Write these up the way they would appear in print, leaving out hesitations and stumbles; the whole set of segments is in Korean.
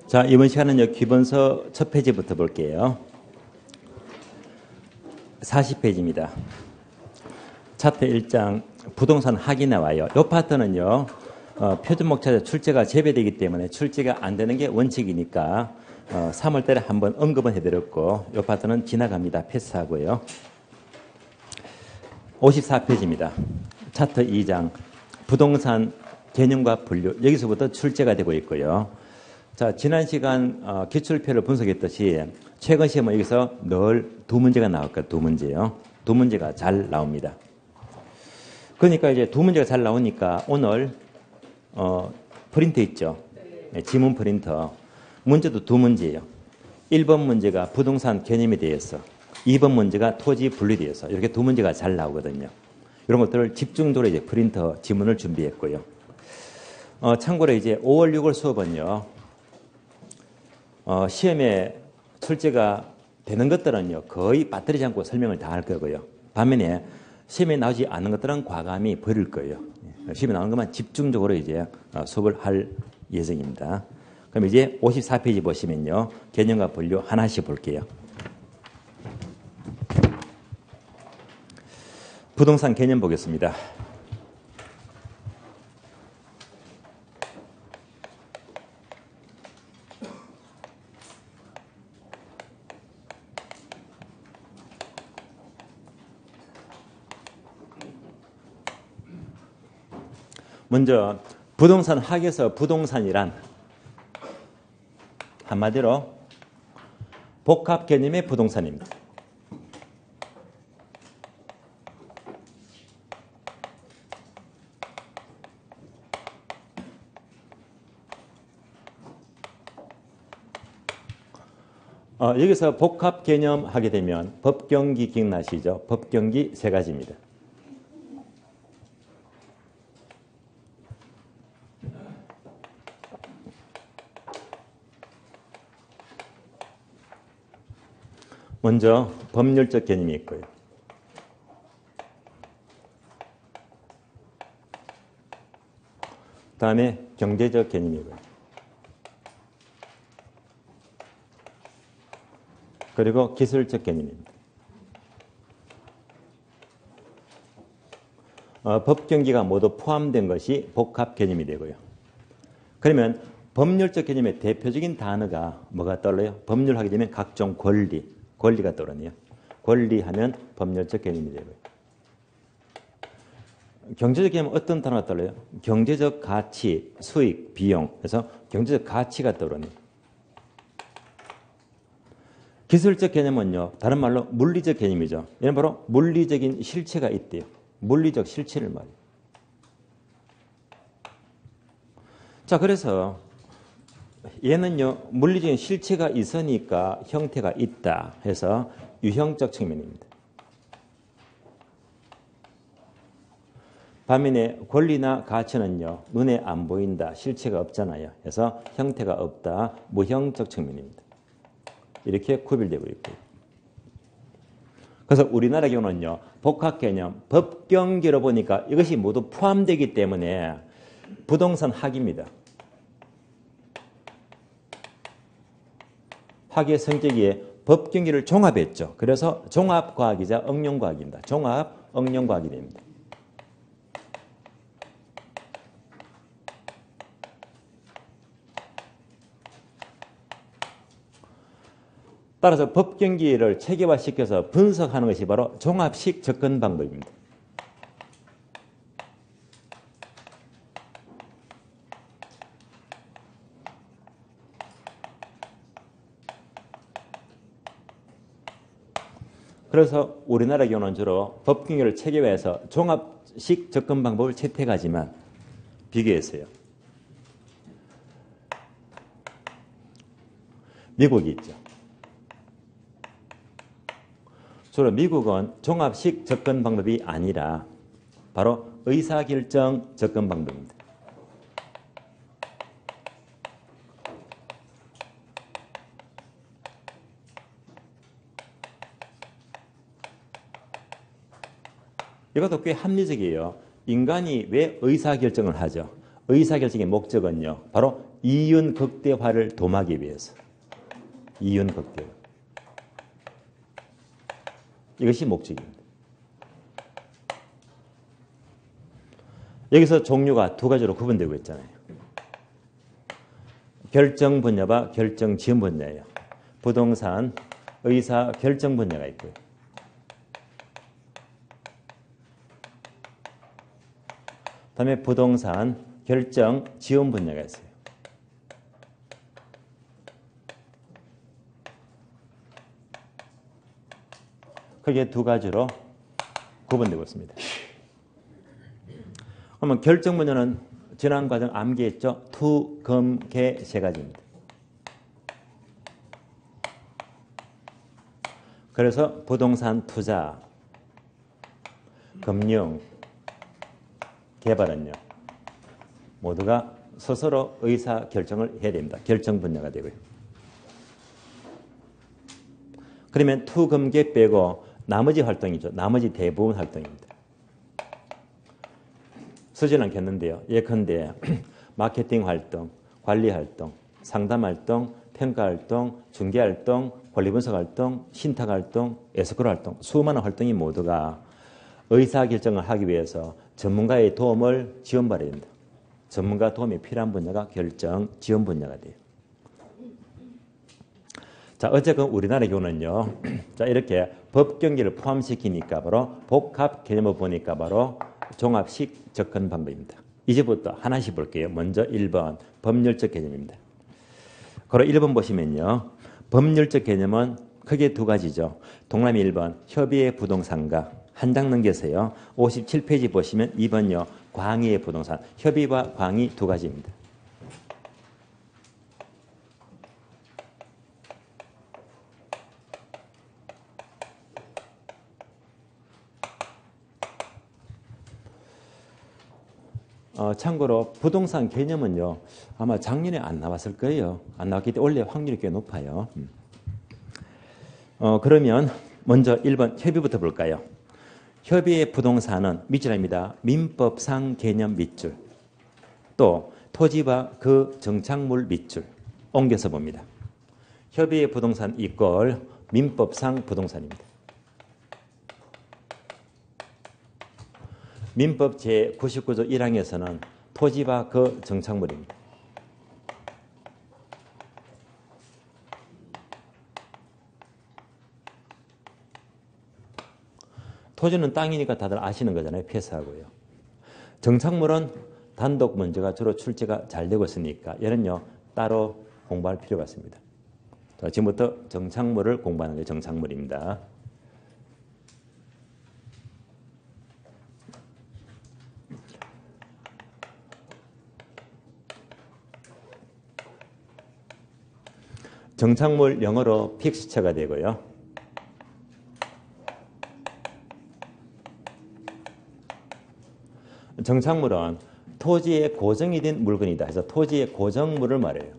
자, 이번 시간은 기본서 첫 페이지부터 볼게요. 40페이지입니다. 차트 1장 부동산 학이 나와요. 이 파트는요. 표준목차자 출제가 제외되기 때문에 출제가 안 되는 게 원칙이니까 3월달에 한번 언급은 해드렸고 이 파트는 지나갑니다. 패스하고요. 54페이지입니다. 차트 2장 부동산 개념과 분류. 여기서부터 출제가 되고 있고요. 자, 지난 시간 기출표를 분석했듯이 최근 시험은 여기서 늘 두 문제가 나올까요? 두 문제요. 두 문제가 잘 나옵니다. 그러니까 이제 두 문제가 잘 나오니까 오늘 프린트 있죠. 네, 지문 프린터. 문제도 두 문제예요. 1번 문제가 부동산 개념에 대해서, 2번 문제가 토지 분류에 대해서 이렇게 두 문제가 잘 나오거든요. 이런 것들을 집중적으로 이제 프린터 지문을 준비했고요. 참고로 이제 5월, 6월 수업은요. 시험에 출제가 되는 것들은요. 거의 빠뜨리지 않고 설명을 다 할 거고요. 반면에 시험에 나오지 않는 것들은 과감히 버릴 거예요. 시험에 나오는 것만 집중적으로 이제 수업을 할 예정입니다. 그럼 이제 54페이지 보시면요. 개념과 분류 하나씩 볼게요. 부동산 개념 보겠습니다. 먼저 부동산 학에서 부동산이란 한마디로 복합 개념의 부동산입니다. 여기서 복합 개념 하게 되면 법경기 기억나시죠? 법경기 세 가지입니다. 먼저 법률적 개념이 있고요. 그 다음에 경제적 개념이고요. 그리고 기술적 개념입니다. 법경기가 모두 포함된 것이 복합 개념이 되고요. 그러면 법률적 개념의 대표적인 단어가 뭐가 떠올라요? 법률 하게 되면 각종 권리가 떠오르네요. 권리하면 법률적 개념이 되고요. 경제적 개념은 어떤 단어가 떠올라요? 경제적 가치, 수익, 비용. 그래서 경제적 가치가 떠오르네요. 기술적 개념은요. 다른 말로 물리적 개념이죠. 얘는 바로 물리적인 실체가 있대요. 물리적 실체를 말해요. 자, 그래서 얘는요. 물리적인 실체가 있으니까 형태가 있다 해서 유형적 측면입니다. 반면에 권리나 가치는요. 눈에 안 보인다. 실체가 없잖아요. 그래서 형태가 없다. 무형적 측면입니다. 이렇게 구별되고 있고요. 그래서 우리나라 경우는요. 복합 개념, 법경기로 보니까 이것이 모두 포함되기 때문에 부동산 학입니다. 학의 성격이 법경기를 종합했죠. 그래서 종합과학이자 응용과학입니다. 종합, 응용과학이 됩니다. 따라서 법경기를 체계화시켜서 분석하는 것이 바로 종합식 접근 방법입니다. 그래서 우리나라 경우는 주로 법경기를 체계화해서 종합식 접근 방법을 채택하지만 비교해서요. 미국이 있죠. 주로 미국은 종합식 접근 방법이 아니라 바로 의사결정 접근 방법입니다. 이것도 꽤 합리적이에요. 인간이 왜 의사결정을 하죠? 의사결정의 목적은요. 바로 이윤 극대화를 도모하기 위해서. 이윤 극대화. 이것이 목적입니다. 여기서 종류가 두 가지로 구분되고 있잖아요. 결정 분야와 결정 지원 분야예요. 부동산, 의사 결정 분야가 있고요. 그다음에 부동산 결정 지원 분야가 있어요. 크게 두 가지로 구분되고 있습니다. 그러면 결정 분야는 지난 과정 암기했죠? 투, 금, 개 세 가지입니다. 그래서 부동산 투자, 금융, 개발은요. 모두가 스스로 의사 결정을 해야 됩니다. 결정 분야가 되고요. 그러면 투, 금, 개 빼고 나머지 활동이죠. 나머지 대부분 활동입니다. 쓰지는 않겠는데요. 예컨대 마케팅 활동, 관리 활동, 상담 활동, 평가 활동, 중개 활동, 권리 분석 활동, 신탁 활동, 에스크로 활동, 수많은 활동이 모두가 의사결정을 하기 위해서 전문가의 도움을 지원받아야 됩니다. 전문가 도움이 필요한 분야가 결정 지원 분야가 돼요. 자, 어쨌건 우리나라의 경우는요. 자, 이렇게 법 경기를 포함시키니까 바로 복합 개념을 보니까 바로 종합식 접근 방법입니다. 이제부터 하나씩 볼게요. 먼저 1번 법률적 개념입니다. 그럼 1번 보시면요. 법률적 개념은 크게 두 가지죠. 동남이 1번 협의의 부동산가 한 장 넘겨서요. 57페이지 보시면 2번요. 광의의 부동산. 협의와 광의 두 가지입니다. 참고로 부동산 개념은요. 아마 작년에 안 나왔을 거예요. 안 나왔기 때문에 원래 확률이 꽤 높아요. 그러면 먼저 1번 협의부터 볼까요? 협의의 부동산은 밑줄입니다. 민법상 개념 밑줄. 또 토지와 그 정착물 밑줄. 옮겨서 봅니다. 협의의 부동산 이꼴 민법상 부동산입니다. 민법 제99조 1항에서는 토지와 그 정착물입니다. 토지는 땅이니까 다들 아시는 거잖아요. 폐사하고요. 정착물은 단독 문제가 주로 출제가 잘 되고 있으니까 얘는요. 따로 공부할 필요가 있습니다. 자, 지금부터 정착물을 공부하는 게 정착물입니다. 정착물 영어로 픽스처가 되고요. 정착물은 토지에 고정이 된 물건이다 해서 토지의 고정물을 말해요.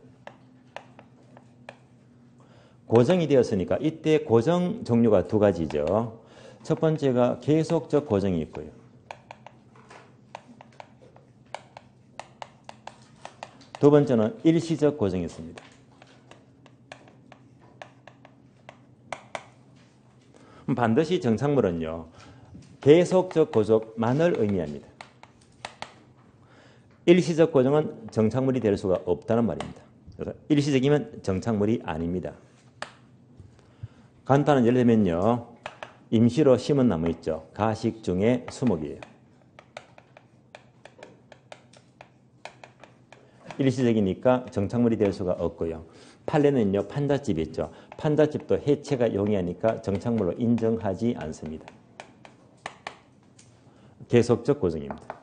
고정이 되었으니까 이때 고정 종류가 두 가지죠. 첫 번째가 계속적 고정이 있고요. 두 번째는 일시적 고정이 있습니다. 반드시 정착물은요. 계속적 고정만을 의미합니다. 일시적 고정은 정착물이 될 수가 없다는 말입니다. 그래서 일시적이면 정착물이 아닙니다. 간단한 예를 들면요. 임시로 심은 나무 있죠. 가식 중에 수목이에요. 일시적이니까 정착물이 될 수가 없고요. 판례는요. 판잣집 있죠. 판잣집도 해체가 용이하니까 정착물로 인정하지 않습니다. 계속적 고정입니다.